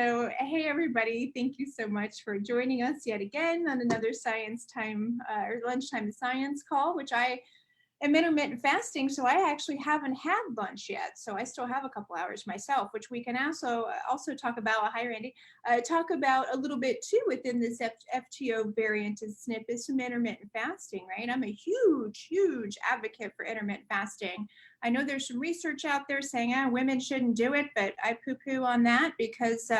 So, hey everybody, thank you so much for joining us yet again on another science time or lunchtime science call, which I am intermittent fasting, so I actually haven't had lunch yet. So I still have a couple hours myself, which we can also talk about, hi Randy, talk about a little bit too within this FTO variant of SNP is some intermittent fasting, right? I'm a huge advocate for intermittent fasting. I know there's some research out there saying women shouldn't do it, but I poo-poo on that because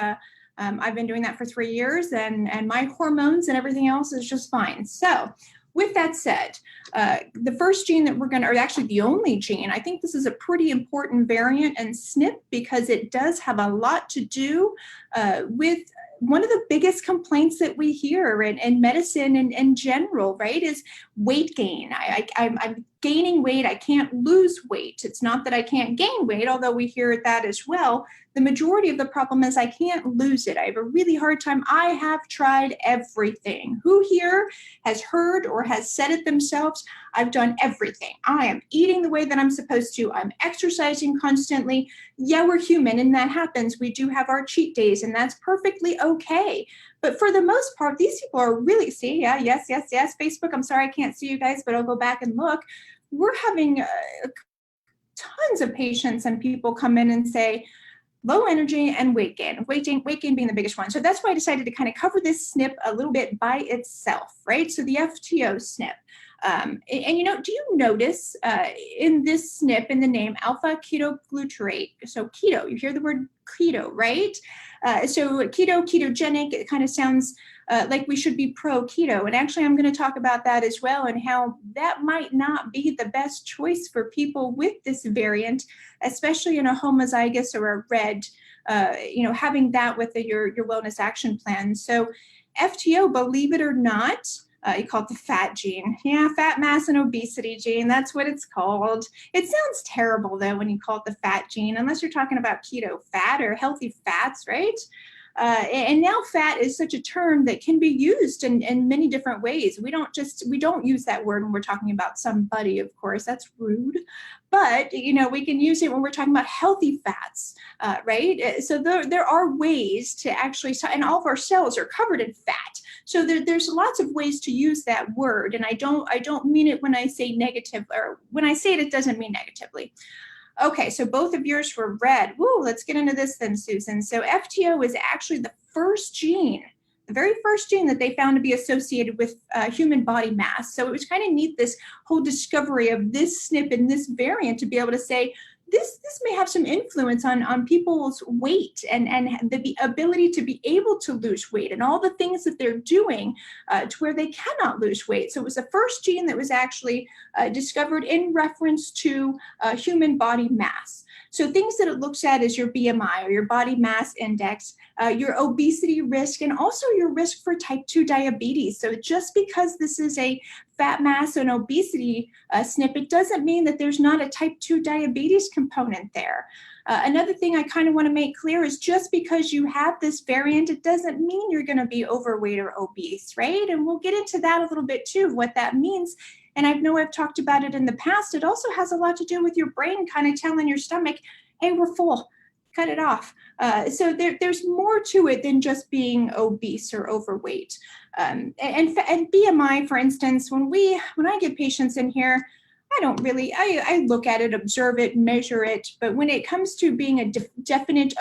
I've been doing that for 3 years and my hormones and everything else is just fine. So with that said, the first gene that we're going to, or actually the only gene, I think this is a pretty important variant in SNP because it does have a lot to do with one of the biggest complaints that we hear in medicine and in general, right, is weight gain. I'm gaining weight. I can't lose weight. It's not that I can't gain weight, although we hear that as well. The majority of the problem is I can't lose it. I have a really hard time. I have tried everything. Who here has heard or has said it themselves? I've done everything. I am eating the way that I'm supposed to. I'm exercising constantly. Yeah, we're human and that happens. We do have our cheat days and that's perfectly okay. But for the most part, these people are really, see, yeah, yes. Facebook, I'm sorry I can't see you guys, but I'll go back and look. We're having tons of patients and people come in and say, low energy and weight gain being the biggest one. So that's why I decided to kind of cover this SNP a little bit by itself, right? So the FTO SNP. And you know, do you notice in this SNP, in the name, alpha ketoglutarate, so keto, you hear the word keto, right? So keto, ketogenic, it kind of sounds like we should be pro-keto. And actually, I'm going to talk about that as well and how that might not be the best choice for people with this variant, especially in a homozygous or a red, having that with your wellness action plan. So FTO, believe it or not, you call it the fat gene. Yeah, fat mass and obesity gene, that's what it's called. It sounds terrible though when you call it the fat gene, unless you're talking about keto fat or healthy fats, right? And now fat is such a term that can be used in many different ways. We don't use that word when we're talking about somebody, of course, that's rude. But, we can use it when we're talking about healthy fats, right? So there are ways to actually, and all of our cells are covered in fat. So there's lots of ways to use that word. And I don't mean it when I say negative, or when I say it, it doesn't mean negatively. Okay, so both of yours were red. Woo, let's get into this then, Susan. So FTO is actually the very first gene that they found to be associated with human body mass. So it was kind of neat, this whole discovery of this SNP and this variant to be able to say, this may have some influence on people's weight and the ability to be able to lose weight and all the things that they're doing to where they cannot lose weight. So it was the first gene that was actually discovered in reference to human body mass. So things that it looks at is your BMI or your body mass index, your obesity risk, and also your risk for type 2 diabetes. So just because this is a fat mass and obesity SNP, it doesn't mean that there's not a type 2 diabetes component there. Another thing I kind of want to make clear is just because you have this variant, it doesn't mean you're going to be overweight or obese, right? And we'll get into that a little bit too, what that means. And I know I've talked about it in the past. It also has a lot to do with your brain kind of telling your stomach, hey, we're full, cut it off. So there's more to it than just being obese or overweight. And BMI, for instance, when I get patients in here, I look at it, observe it, measure it. But when it comes to being a definite,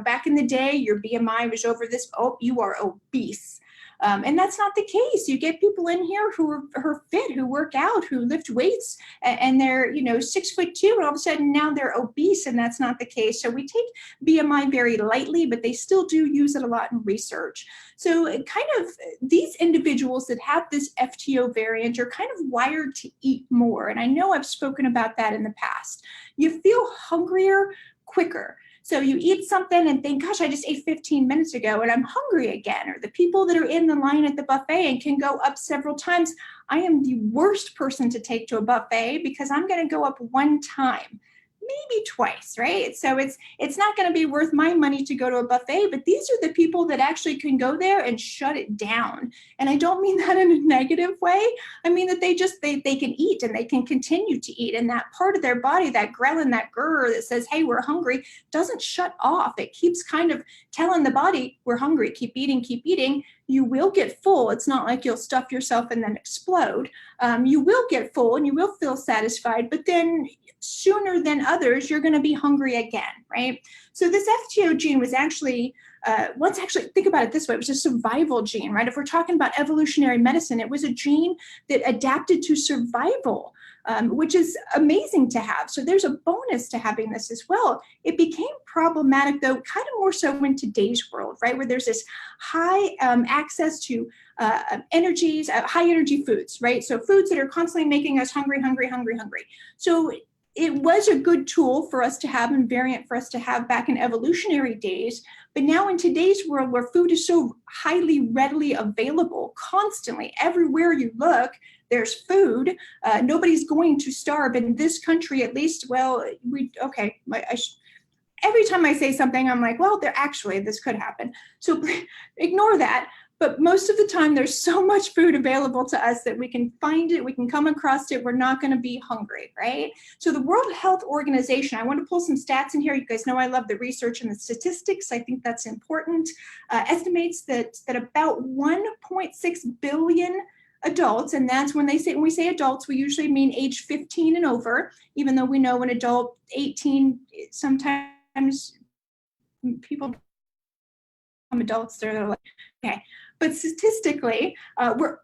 back in the day, your BMI was over this, oh, you are obese. And that's not the case. You get people in here who are fit, who work out, who lift weights, and they're 6'2", and all of a sudden now they're obese, and that's not the case. So we take BMI very lightly, but they still do use it a lot in research. So kind of these individuals that have this FTO variant are kind of wired to eat more. And I know I've spoken about that in the past. You feel hungrier quicker. So you eat something and think, gosh, I just ate 15 minutes ago and I'm hungry again. Or the people that are in the line at the buffet and can go up several times. I am the worst person to take to a buffet because I'm going to go up one time. maybe twice, right? So it's not going to be worth my money to go to a buffet, but these are the people that actually can go there and shut it down. And I don't mean that in a negative way. I mean that they can eat and they can continue to eat. And that part of their body, that ghrelin, that grr that says, hey, we're hungry, doesn't shut off. It keeps kind of telling the body, we're hungry, keep eating, keep eating. You will get full. It's not like you'll stuff yourself and then explode. You will get full and you will feel satisfied, but then sooner than others, you're going to be hungry again, right? So this FTO gene was actually, let's actually think about it this way, it was a survival gene, right? If we're talking about evolutionary medicine, it was a gene that adapted to survival, which is amazing to have. So there's a bonus to having this as well. It became problematic, though, kind of more so in today's world, right? Where there's this high access to energies, high energy foods, right? So foods that are constantly making us hungry, hungry, hungry, hungry. So it was a good tool for us to have and variant for us to have back in evolutionary days. But now in today's world where food is so highly readily available constantly, everywhere you look, there's food. Nobody's going to starve in this country, at least. Well, every time I say something, I'm like, well, this could happen. So ignore that. But most of the time, there's so much food available to us that we can find it, we can come across it, we're not going to be hungry, right? So the World Health Organization, I want to pull some stats in here. You guys know I love the research and the statistics. I think that's important. Estimates that about 1.6 billion adults, and that's when we say adults, we usually mean age 15 and over, even though we know an adult 18, sometimes people become adults, they're like, okay. But statistically, we're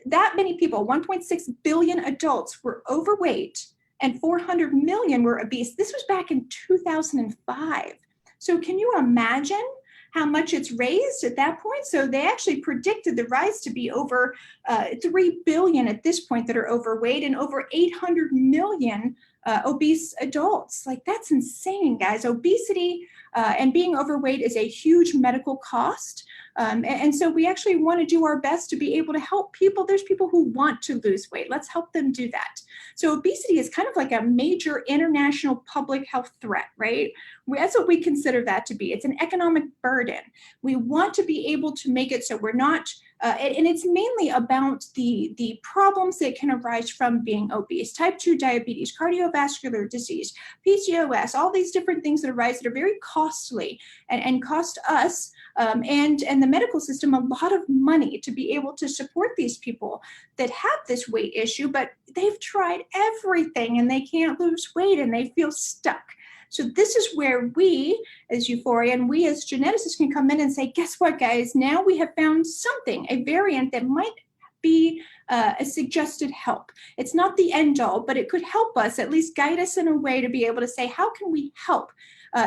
that many people, 1.6 billion adults were overweight and 400 million were obese. This was back in 2005. So can you imagine how much it's raised at that point? So they actually predicted the rise to be over 3 billion at this point that are overweight and over 800 million obese adults. Like, that's insane, guys. Obesity and being overweight is a huge medical cost. And so we actually want to do our best to be able to help people. There's people who want to lose weight. Let's help them do that. So obesity is kind of like a major international public health threat, right? That's what we consider that to be. It's an economic burden. We want to be able to make it so we're not, and it's mainly about the problems that can arise from being obese, type 2 diabetes, cardiovascular disease, PCOS, all these different things that arise that are very costly and cost us and the medical system a lot of money to be able to support these people that have this weight issue, but they've tried everything and they can't lose weight and they feel stuck. So this is where we as Euphoria and we as geneticists can come in and say, guess what, guys? Now we have found something, a variant that might be a suggested help. It's not the end all, but it could help us, at least guide us in a way to be able to say, how can we help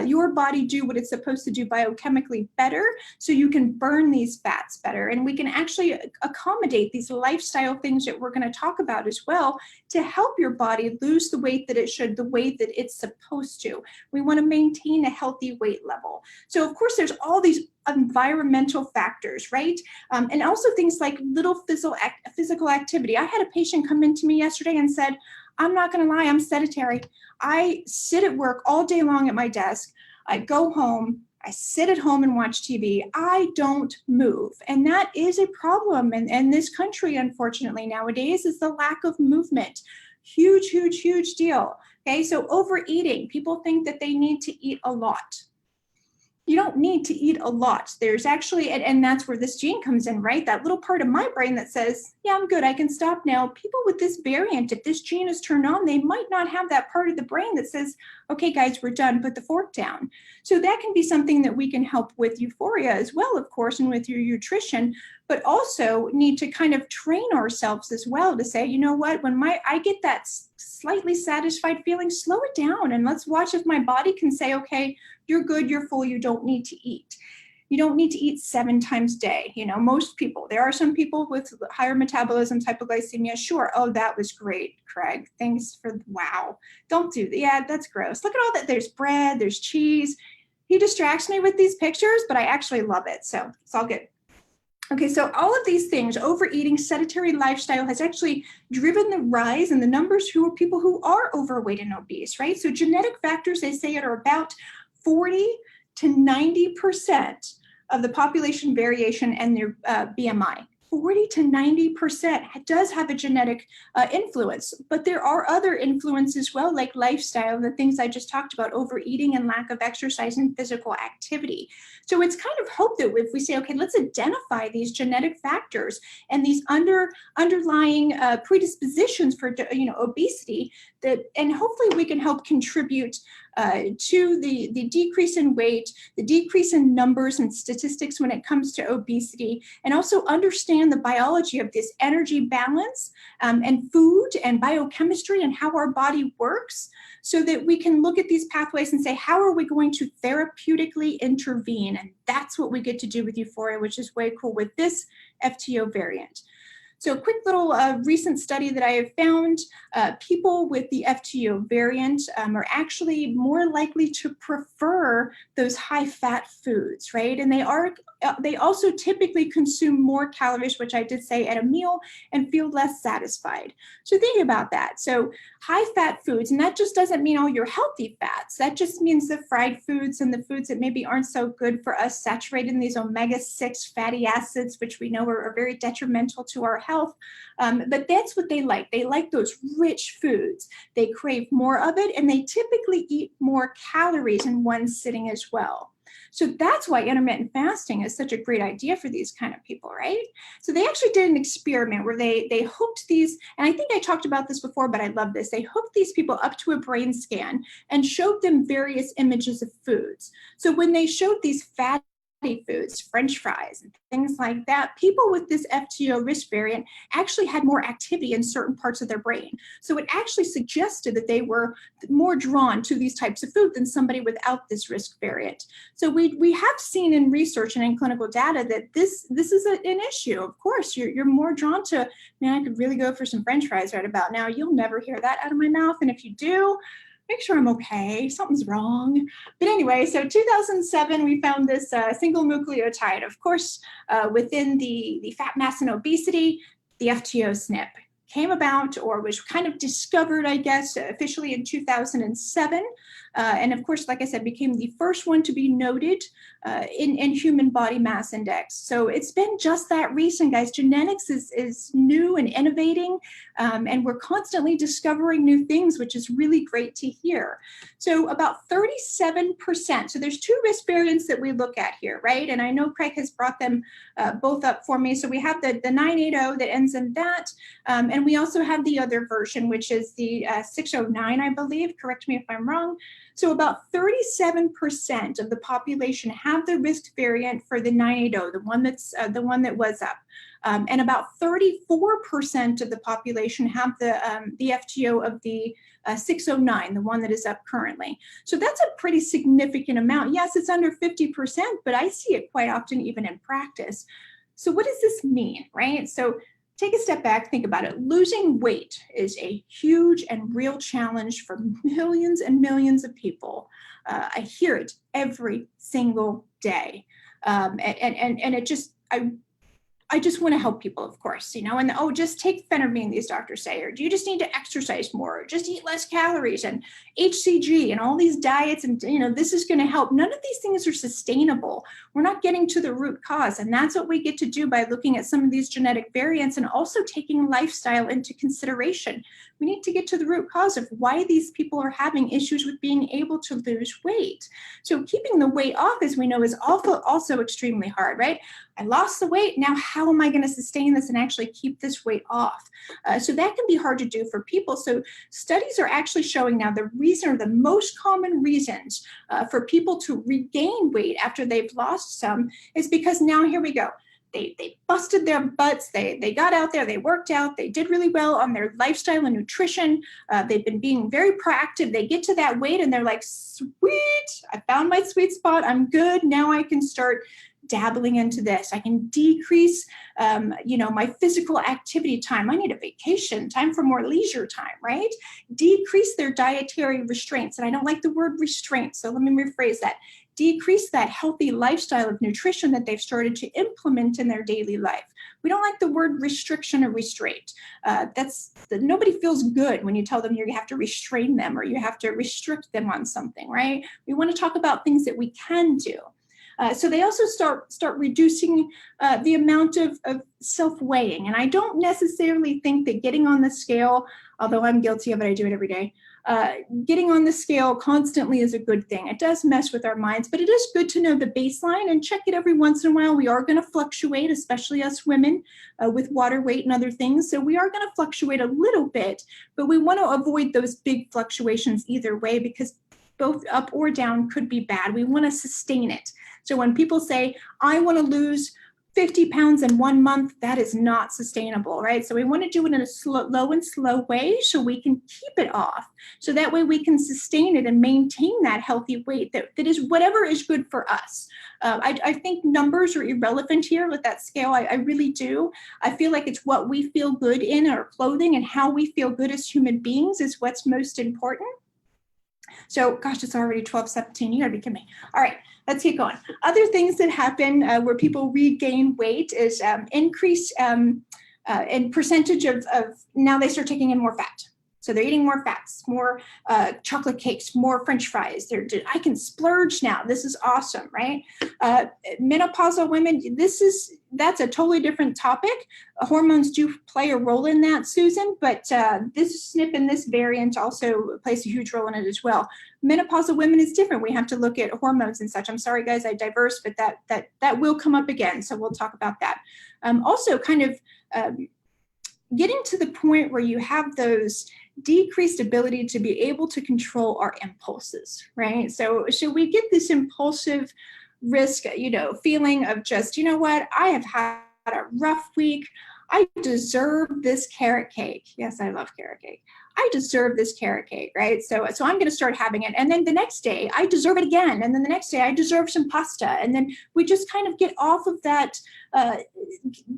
your body do what it's supposed to do biochemically better so you can burn these fats better? And we can actually accommodate these lifestyle things that we're going to talk about as well to help your body lose the weight that it should, the way that it's supposed to. We want to maintain a healthy weight level. So of course, there's all these environmental factors, right? And also things like little physical activity. I had a patient come into me yesterday and said, I'm not going to lie, I'm sedentary. I sit at work all day long at my desk. I go home, I sit at home and watch TV. I don't move. And that is a problem in this country, unfortunately, nowadays, is the lack of movement. Huge, huge, huge deal. Okay, so overeating. People think that they need to eat a lot. You don't need to eat a lot. There's actually, and that's where this gene comes in, right? That little part of my brain that says, yeah, I'm good, I can stop now. People with this variant, if this gene is turned on, they might not have that part of the brain that says, okay, guys, we're done, put the fork down. So that can be something that we can help with Euphoria as well, of course, and with your nutrition, but also need to kind of train ourselves as well to say, you know what, when I get that slightly satisfied feeling, slow it down and let's watch if my body can say, okay, you're good, you're full, you don't need to eat. You don't need to eat 7 times a day. You know, most people, there are some people with higher metabolism, hypoglycemia. Sure. Oh, that was great, Craig. Thanks for, wow. Don't do that. Yeah, that's gross. Look at all that. There's bread, there's cheese. He distracts me with these pictures, but I actually love it. So it's all good. Okay, so all of these things, overeating, sedentary lifestyle, has actually driven the rise in the numbers who are people who are overweight and obese, right? So genetic factors, they say, are about 40 to 90% of the population variation and their BMI. 40 to 90% does have a genetic influence, but there are other influences as well, like lifestyle, the things I just talked about, overeating and lack of exercise and physical activity. So it's kind of hope that if we say, okay, let's identify these genetic factors and these underlying predispositions for obesity, that, and hopefully we can help contribute to the decrease in weight, the decrease in numbers and statistics when it comes to obesity, and also understand the biology of this energy balance and food and biochemistry and how our body works, so that we can look at these pathways and say, how are we going to therapeutically intervene? And that's what we get to do with Euphoria, which is way cool with this FTO variant. So a quick little recent study that I have found, people with the FTO variant are actually more likely to prefer those high-fat foods, right? And they also typically consume more calories, which I did say, at a meal, and feel less satisfied. So think about that. So high-fat foods, and that just doesn't mean all your healthy fats. That just means the fried foods and the foods that maybe aren't so good for us, saturated in these omega-6 fatty acids, which we know are very detrimental to our health. But that's what they like. They like those rich foods. They crave more of it, and they typically eat more calories in one sitting as well. So that's why intermittent fasting is such a great idea for these kind of people, right? So they actually did an experiment where they hooked these, and I think I talked about this before, but I love this. They hooked these people up to a brain scan and showed them various images of foods. So when they showed these fatty foods, French fries, and things like that, people with this FTO risk variant actually had more activity in certain parts of their brain. So it actually suggested that they were more drawn to these types of food than somebody without this risk variant. So we have seen in research and in clinical data that this is an issue. Of course, you're more drawn to, man, I could really go for some French fries right about now. You'll never hear that out of my mouth. And if you do, make sure I'm okay, something's wrong. But anyway, so 2007, we found this single nucleotide, of course, within the fat mass and obesity, the FTO SNP came about, or was kind of discovered, I guess, officially in 2007. And of course, like I said, became the first one to be noted in human body mass index. So it's been just that recent, guys. Genetics is new and innovating, and we're constantly discovering new things, which is really great to hear. So about 37%, so there's two risk variants that we look at here, right? And I know Craig has brought them both up for me. So we have the 980 that ends in that, and we also have the other version, which is the 609, I believe. Correct me if I'm wrong. So about 37% of the population have the risk variant for the 980, the one that was up. And about 34% of the population have the FTO of the 609, the one that is up currently. So that's a pretty significant amount. Yes, it's under 50%, but I see it quite often even in practice. So what does this mean, right? So take a step back, think about it. Losing weight is a huge and real challenge for millions and millions of people. I hear it every single day. And it just, I just want to help people, of course, and oh, just take phentermine, these doctors say, or do you just need to exercise more, or just eat less calories, and HCG and all these diets, and this is going to help. None of these things are sustainable. We're not getting to the root cause, and that's what we get to do by looking at some of these genetic variants and also taking lifestyle into consideration. We need to get to the root cause of why these people are having issues with being able to lose weight. So keeping the weight off, as we know, is also extremely hard, right? I lost the weight. Now, how am I going to sustain this and actually keep this weight off? So that can be hard to do for people. So studies are actually showing now the reason, or the most common reasons for people to regain weight after they've lost some, is because now, here we go. They busted their butts, they got out there, they worked out, they did really well on their lifestyle and nutrition, they've been being very proactive, they get to that weight and they're like, sweet, I found my sweet spot, I'm good, now I can start dabbling into this. I can decrease, my physical activity time. I need a vacation, time for more leisure time, right? Decrease their dietary restraints. And I don't like the word restraint, so let me rephrase that. decrease that healthy lifestyle of nutrition that they've started to implement in their daily life. We don't like the word restriction or restraint. Nobody feels good when you tell them you have to restrain them or you have to restrict them on something, right? We want to talk about things that we can do. So they also start reducing the amount of self-weighing. And I don't necessarily think that getting on the scale, although I'm guilty of it, I do it every day, getting on the scale constantly is a good thing. It does mess with our minds, but it is good to know the baseline and check it every once in a while. We are going to fluctuate, especially us women, with water weight and other things. So we are going to fluctuate a little bit, but we want to avoid those big fluctuations either way, because both up or down could be bad. We want to sustain it. So when people say, I want to lose 50 pounds in 1 month, that is not sustainable, right? So we want to do it in a low and slow way so we can keep it off. So that way we can sustain it and maintain that healthy weight that is whatever is good for us. I think numbers are irrelevant here with that scale. I really do. I feel like it's what we feel good in our clothing and how we feel good as human beings is what's most important. So, gosh, it's already 12:17. You gotta be kidding me. All right, let's keep going. Other things that happen where people regain weight is increase in percentage of now they start taking in more fat. So they're eating more fats, more chocolate cakes, more French fries. I can splurge now. This is awesome, right? Menopausal women, that's a totally different topic. Hormones do play a role in that, Susan, but this SNP and this variant also plays a huge role in it as well. Menopausal women is different. We have to look at hormones and such. I'm sorry, guys, I diverse, but that will come up again. So we'll talk about that. Also kind of getting to the point where you have those decreased ability to be able to control our impulses, right? So we get this impulsive risk, feeling of just, you know what, I have had a rough week. I deserve this carrot cake. Yes, I love carrot cake. I deserve this carrot cake, right? So I'm going to start having it. And then the next day I deserve it again. And then the next day I deserve some pasta. And then we just kind of get off of that.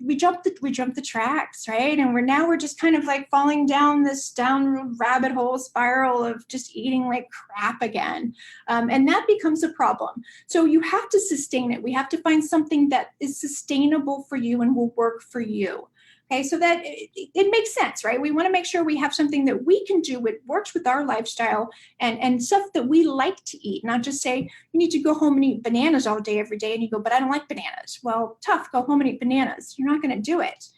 We jump the tracks, right? And we're just kind of like falling down this downward rabbit hole spiral of just eating like crap again. And that becomes a problem. So you have to sustain it. We have to find something that is sustainable for you and will work for you. Okay, so that it makes sense, right? We want to make sure we have something that we can do, it works with our lifestyle and stuff that we like to eat, not just say, you need to go home and eat bananas all day, every day. And you go, but I don't like bananas. Well, tough, go home and eat bananas. You're not going to do it.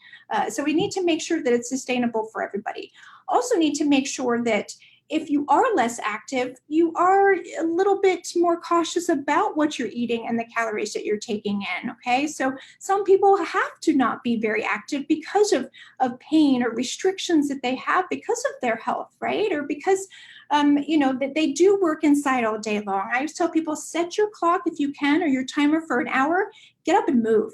So we need to make sure that it's sustainable for everybody. Also need to make sure that if you are less active, you are a little bit more cautious about what you're eating and the calories that you're taking in, okay? So some people have to not be very active because of pain or restrictions that they have because of their health, right? Or because, that they do work inside all day long. I always tell people, set your clock if you can or your timer for an hour, get up and move.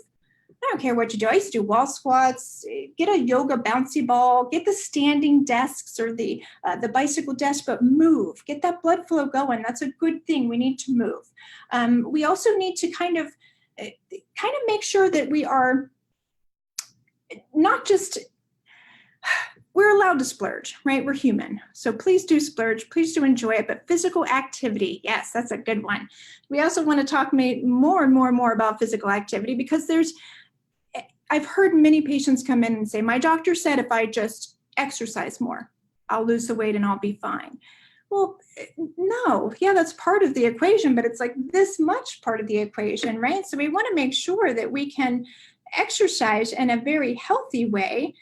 I don't care what you do. I used to do wall squats, get a yoga bouncy ball, get the standing desks or the bicycle desk, but move. Get that blood flow going. That's a good thing. We need to move. We also need to kind of make sure that we are not just, we're allowed to splurge, right? We're human. So please do splurge. Please do enjoy it. But physical activity, yes, that's a good one. We also want to talk more and more about physical activity because I've heard many patients come in and say, my doctor said if I just exercise more, I'll lose the weight and I'll be fine. Well, no, yeah, that's part of the equation, but it's like this much part of the equation, right? So we want to make sure that we can exercise in a very healthy way.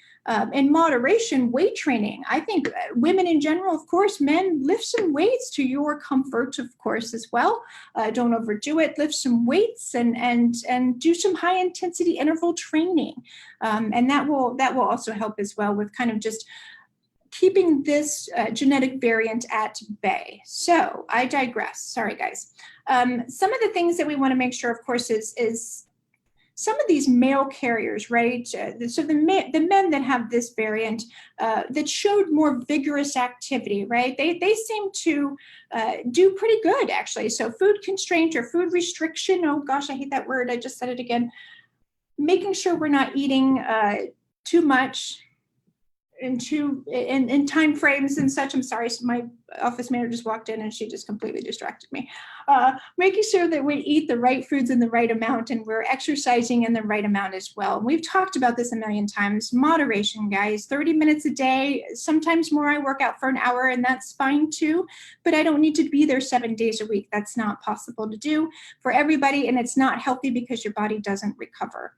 In moderation, weight training. I think women in general, of course, men, lift some weights to your comfort, of course, as well. Don't overdo it. Lift some weights and do some high intensity interval training. And that will also help as well with kind of just keeping this genetic variant at bay. So I digress. Sorry, guys. Some of the things that we want to make sure, of course, is some of these male carriers, right? So the men that have this variant that showed more vigorous activity, right? They seem to do pretty good, actually. So food constraint or food restriction, oh gosh, I hate that word. I just said it again. Making sure we're not eating too much in time frames and such. I'm sorry, so my office manager just walked in and she just completely distracted me. Making sure that we eat the right foods in the right amount and we're exercising in the right amount as well. We've talked about this a million times. Moderation, guys, 30 minutes a day, sometimes more. I work out for an hour and that's fine too, but I don't need to be there 7 days a week. That's not possible to do for everybody, and it's not healthy because your body doesn't recover.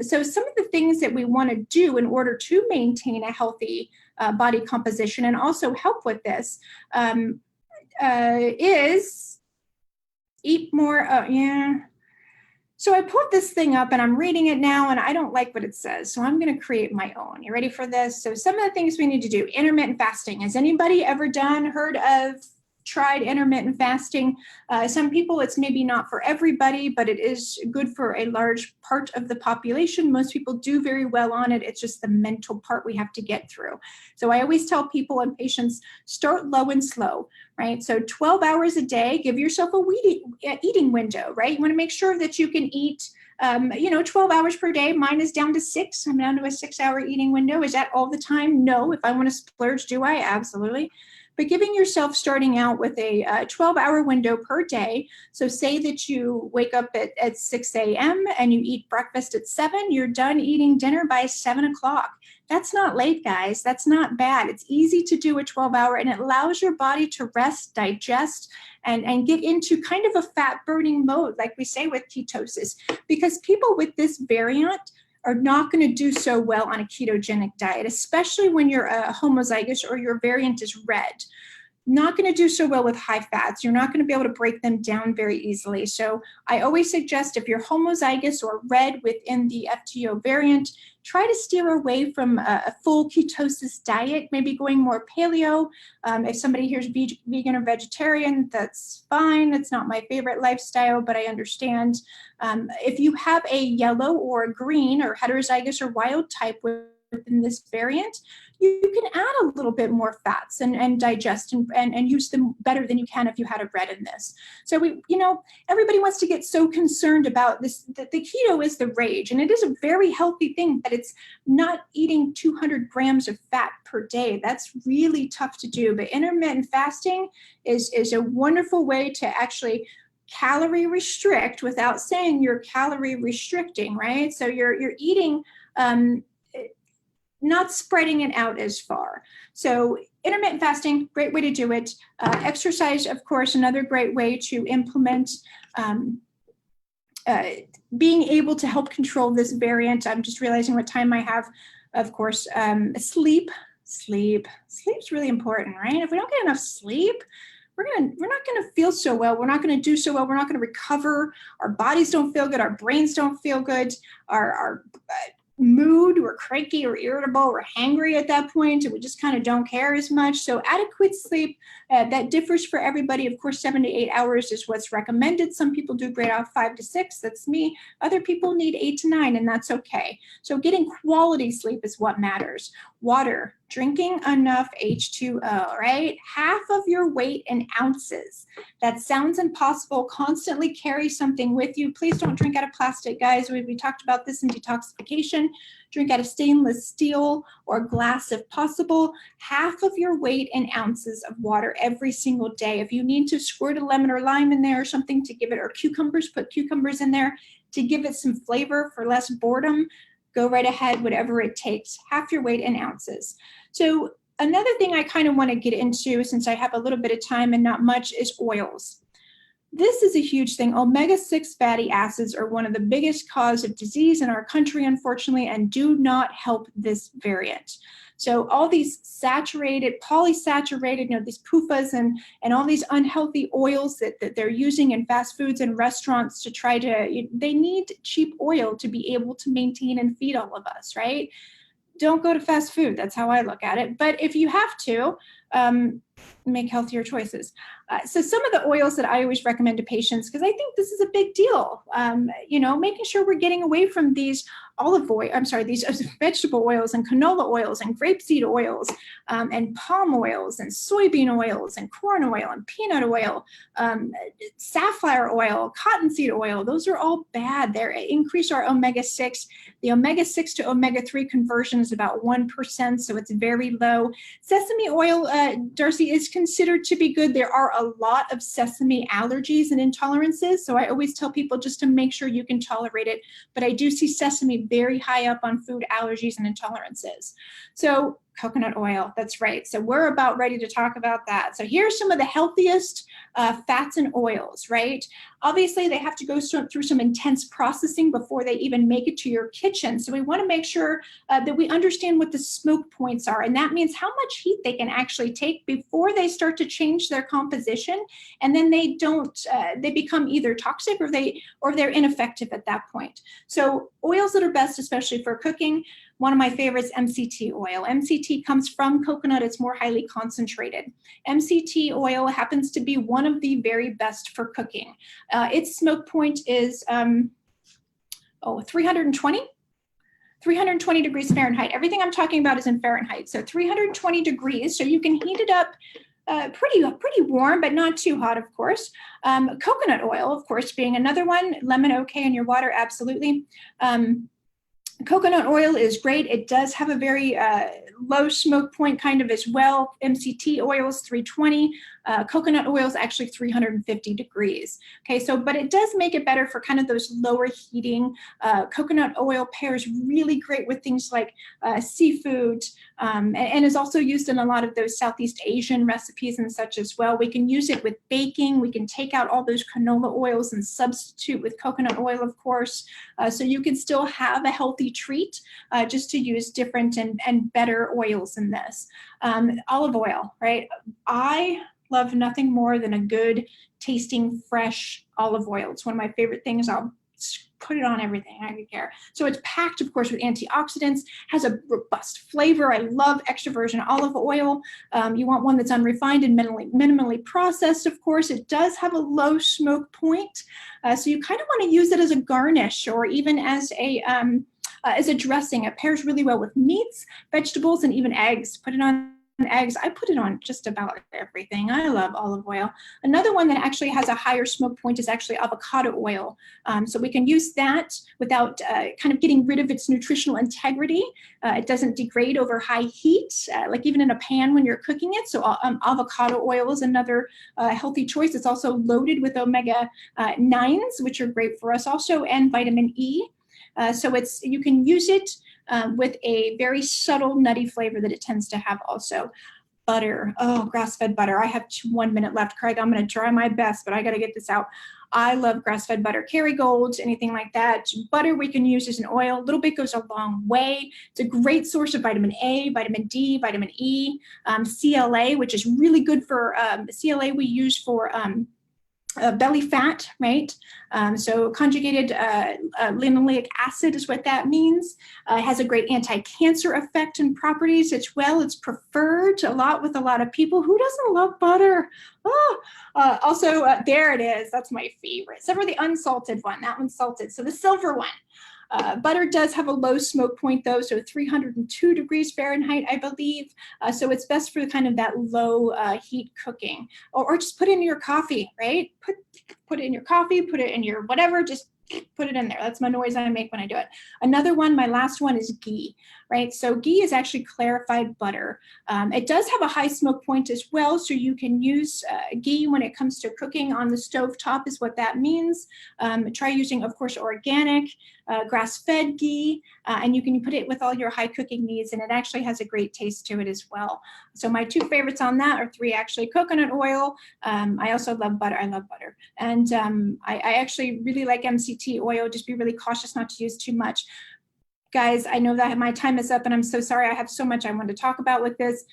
So some of the things that we want to do in order to maintain a healthy body composition and also help with this is eat more. So I pulled this thing up and I'm reading it now and I don't like what it says. So I'm going to create my own. You ready for this? So some of the things we need to do. Intermittent fasting. Has anybody ever heard of, tried intermittent fasting? Some people, it's maybe not for everybody, but it is good for a large part of the population. Most people do very well on it. It's just the mental part we have to get through. So I always tell people and patients, start low and slow, right? So 12 hours a day, give yourself a eating window, right? You want to make sure that you can eat 12 hours per day. Mine is down to 6. I'm down to a 6-hour eating window. Is that all the time? No. If I want to splurge, do I? Absolutely. But giving yourself, starting out with a 12-hour window per day. So say that you wake up at 6 a.m. and you eat breakfast at 7, you're done eating dinner by 7 o'clock. That's not late, guys. That's not bad. It's easy to do a 12-hour, and it allows your body to rest, digest, and get into kind of a fat burning mode, like we say with ketosis. Because people with this variant are not going to do so well on a ketogenic diet, especially when you're a homozygous or your variant is red. Not going to do so well with high fats. You're not going to be able to break them down very easily. So I always suggest if you're homozygous or red within the FTO variant, try to steer away from a full ketosis diet, maybe going more paleo. If somebody here is vegan or vegetarian, that's fine. It's not my favorite lifestyle, but I understand. If you have a yellow or a green or heterozygous or wild type within this variant, you can add a little bit more fats and digest and use them better than you can if you had a red in this. So everybody wants to get so concerned about this, that the keto is the rage, and it is a very healthy thing, but it's not eating 200 grams of fat per day. That's really tough to do. But intermittent fasting is a wonderful way to actually calorie restrict without saying you're calorie restricting, right? So you're eating, not spreading it out as far. So intermittent fasting, great way to do it. Exercise, of course, another great way to implement being able to help control this variant. I'm just realizing what time I have. Of course, sleep. Sleep's really important, right? If we don't get enough sleep, we're not gonna feel so well. We're not gonna do so well. We're not gonna recover. Our bodies don't feel good. Our brains don't feel good. Our mood, we're cranky or irritable, we're hangry at that point, and we just kind of don't care as much. So adequate sleep, that differs for everybody. Of course, 7 to 8 hours is what's recommended. Some people do great off 5 to 6. That's me. Other people need 8 to 9, and that's okay. So getting quality sleep is what matters. Water, drinking enough H2O, right? Half of your weight in ounces. That sounds impossible. Constantly carry something with you. Please don't drink out of plastic, guys. We talked about this in detoxification. Drink out of stainless steel or glass if possible. Half of your weight in ounces of water every single day. If you need to squirt a lemon or lime in there or something to give it, or cucumbers, put cucumbers in there to give it some flavor for less boredom, go right ahead, whatever it takes. Half your weight in ounces. So another thing I kind of want to get into, since I have a little bit of time and not much, is oils. This is a huge thing. Omega-6 fatty acids are one of the biggest cause of disease in our country, unfortunately, and do not help this variant. So all these saturated, polysaturated, these PUFAs and all these unhealthy oils that they're using in fast foods and restaurants to try to, they need cheap oil to be able to maintain and feed all of us, right? Don't go to fast food. That's how I look at it. But if you have to, make healthier choices. So some of the oils that I always recommend to patients, because I think this is a big deal, making sure we're getting away from these these vegetable oils and canola oils and grapeseed oils and palm oils and soybean oils and corn oil and peanut oil, safflower oil, cottonseed oil. Those are all bad. They increase our omega-6. The omega-6 to omega-3 conversion is about 1%, so it's very low. Sesame oil Darcy, is considered to be good. There are a lot of sesame allergies and intolerances, so I always tell people just to make sure you can tolerate it. But I do see sesame very high up on food allergies and intolerances. So coconut oil, that's right. So we're about ready to talk about that. So here's some of the healthiest fats and oils, right? Obviously, they have to go through some intense processing before they even make it to your kitchen. So we want to make sure that we understand what the smoke points are. And that means how much heat they can actually take before they start to change their composition. And then they don't, they become either toxic or they're ineffective at that point. So oils that are best, especially for cooking, one of my favorites, MCT oil. MCT comes from coconut. It's more highly concentrated. MCT oil happens to be one of the very best for cooking. Its smoke point is 320 degrees Fahrenheit. Everything I'm talking about is in Fahrenheit. So 320 degrees. So you can heat it up pretty warm, but not too hot, of course. Coconut oil, of course, being another one. Lemon okay in your water, absolutely. Coconut oil is great. It does have a very low smoke point kind of as well. MCT oil is 320. Coconut oil is actually 350 degrees. Okay, so, but it does make it better for kind of those lower heating. Coconut oil pairs really great with things like seafood, and is also used in a lot of those Southeast Asian recipes and such as well. We can use it with baking. We can take out all those canola oils and substitute with coconut oil, of course. So you can still have a healthy treat just to use different and better oils in this. Olive oil, right? I love nothing more than a good tasting fresh olive oil. It's one of my favorite things. I'll put it on everything. I don't care. So it's packed, of course, with antioxidants, has a robust flavor. I love extra virgin olive oil. You want one that's unrefined and minimally processed, of course. It does have a low smoke point. So you kind of want to use it as a garnish or even as a dressing. It pairs really well with meats, vegetables, and even eggs. Put it on eggs. I put it on just about everything. I love olive oil. Another one that actually has a higher smoke point is actually avocado oil. So we can use that without kind of getting rid of its nutritional integrity. It doesn't degrade over high heat, like even in a pan when you're cooking it. So avocado oil is another healthy choice. It's also loaded with omega 9s, which are great for us also, and vitamin E. So you can use it with a very subtle nutty flavor that it tends to have also. Butter, grass-fed butter. I have 1 minute left, Craig. I'm going to try my best, but I got to get this out. I love grass-fed butter, Kerrygold, anything like that. Butter we can use as an oil. A little bit goes a long way. It's a great source of vitamin A, vitamin D, vitamin E, CLA, which is really good for CLA we use for belly fat, right? So conjugated linoleic acid is what that means. It has a great anti-cancer effect and properties as well. It's preferred a lot with a lot of people. Who doesn't love butter? Also, there it is. That's my favorite. Except for the unsalted one. That one's salted. So the silver one. Butter does have a low smoke point though, so 302 degrees Fahrenheit, I believe. So it's best for kind of that low heat cooking, or just put it in your coffee, right? Put it in your coffee, put it in your whatever, just put it in there. That's my noise I make when I do it. Another one, my last one is ghee, right? So ghee is actually clarified butter. It does have a high smoke point as well, so you can use ghee when it comes to cooking on the stove top is what that means. Try using, of course, organic, grass-fed ghee, and you can put it with all your high cooking needs, and it actually has a great taste to it as well. So my two favorites on that are three, actually. Coconut oil. I also love butter. I love butter. And I actually really like MCT oil. Just be really cautious not to use too much. Guys, I know that my time is up, and I'm so sorry. I have so much I want to talk about with this,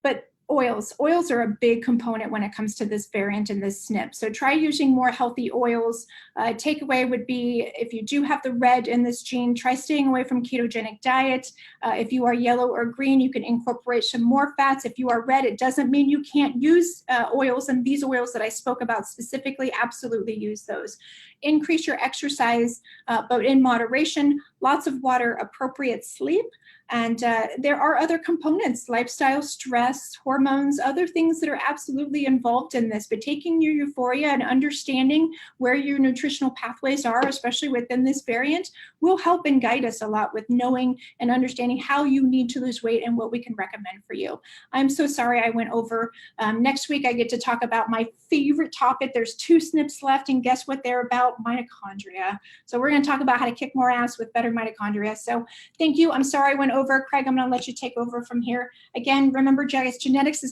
but oils are a big component when it comes to this variant and this SNP. So try using more healthy oils. Takeaway would be, if you do have the red in this gene, try staying away from ketogenic diet. If you are yellow or green, you can incorporate some more fats. If you are red, it doesn't mean you can't use oils, and these oils that I spoke about specifically, absolutely use those. increase your exercise, but in moderation, lots of water, appropriate sleep. And there are other components, lifestyle, stress, hormones, other things that are absolutely involved in this. But taking your euphoria and understanding where your nutritional pathways are, especially within this variant, will help and guide us a lot with knowing and understanding how you need to lose weight and what we can recommend for you. I'm so sorry I went over. Next week, I get to talk about my favorite topic. There's 2 SNPs left, and guess what they're about? Mitochondria. So we're going to talk about how to kick more ass with better mitochondria. So thank you. I'm sorry I went over. Craig, I'm going to let you take over from here. Again, remember, genetics is not